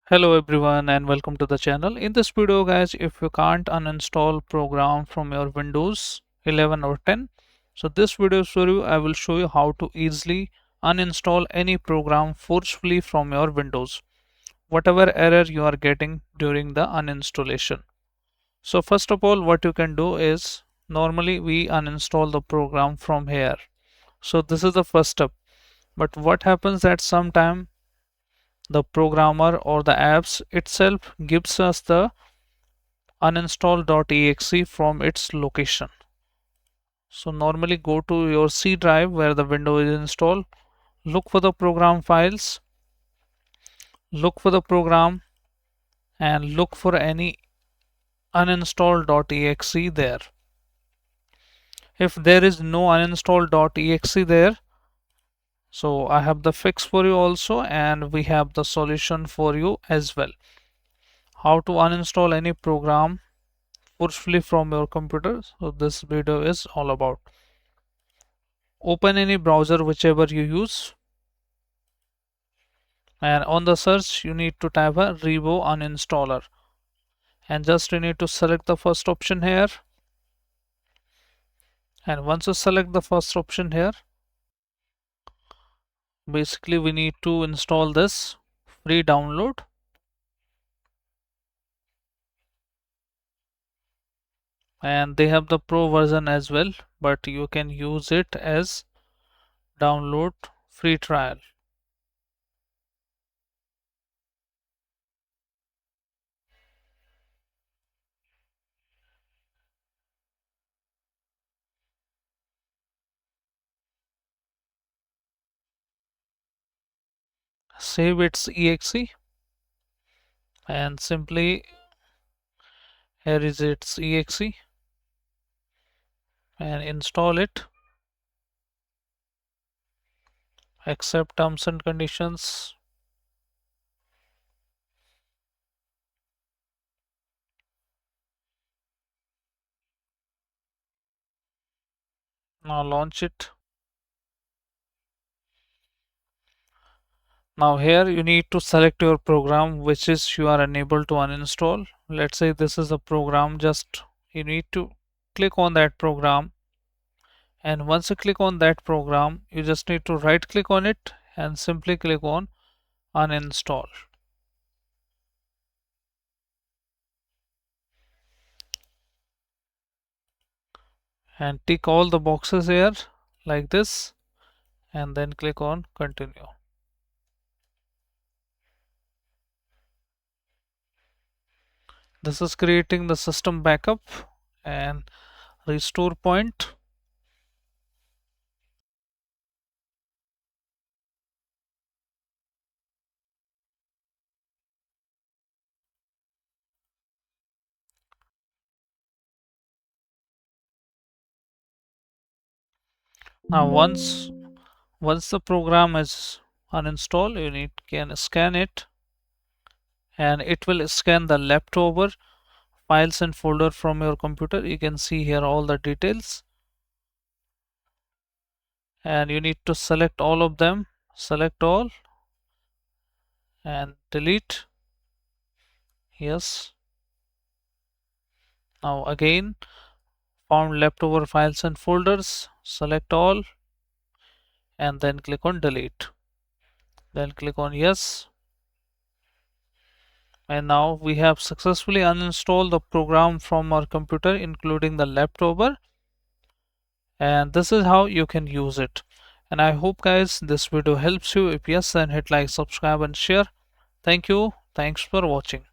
Hello everyone and welcome to the channel. In this video guys, if you can't uninstall program from your Windows 11 or 10, so this video is for you. I will show you how to easily uninstall any program forcefully from your Windows, whatever error you are getting during the uninstallation. So first of all, what you can do is normally we uninstall the program from here. So this is the first step. But what happens that sometime the programmer or the apps itself gives us the uninstall.exe from its location. So normally go to your C drive where the window is installed, look for the program files, look for the program and look for any uninstall.exe there. If there is no uninstall.exe there, so I have the fix for you also, and we have the solution for you as well. How to uninstall any program forcefully from your computer. So this video is all about. Open any browser whichever you use, and on the search you need to type a Revo uninstaller, and just you need to select the first option here, and once you select the first option here, basically we need to install this free download. And they have the pro version as well, but you can use it as download free trial. Save its exe, and simply here is its exe, and install it, accept terms and conditions. Now launch it. Now here you need to select your program which is you are unable to uninstall. Let's say this is a program, just you need to click on that program, and once you click on that program you just need to right click on it and simply click on uninstall. And tick all the boxes here like this, and then click on continue. This is creating the system backup and restore point. Now once the program is uninstalled, you can scan it, and it will scan the leftover files and folder from your computer. You can see here all the details, and you need to select all of them, select all and delete. Yes. Now again, found leftover files and folders, select all and then click on delete, then click on yes. And now we have successfully uninstalled the program from our computer including the leftover, and this is how you can use it. And I hope guys this video helps you. If yes, then hit like, subscribe and share. Thank you. Thanks for watching.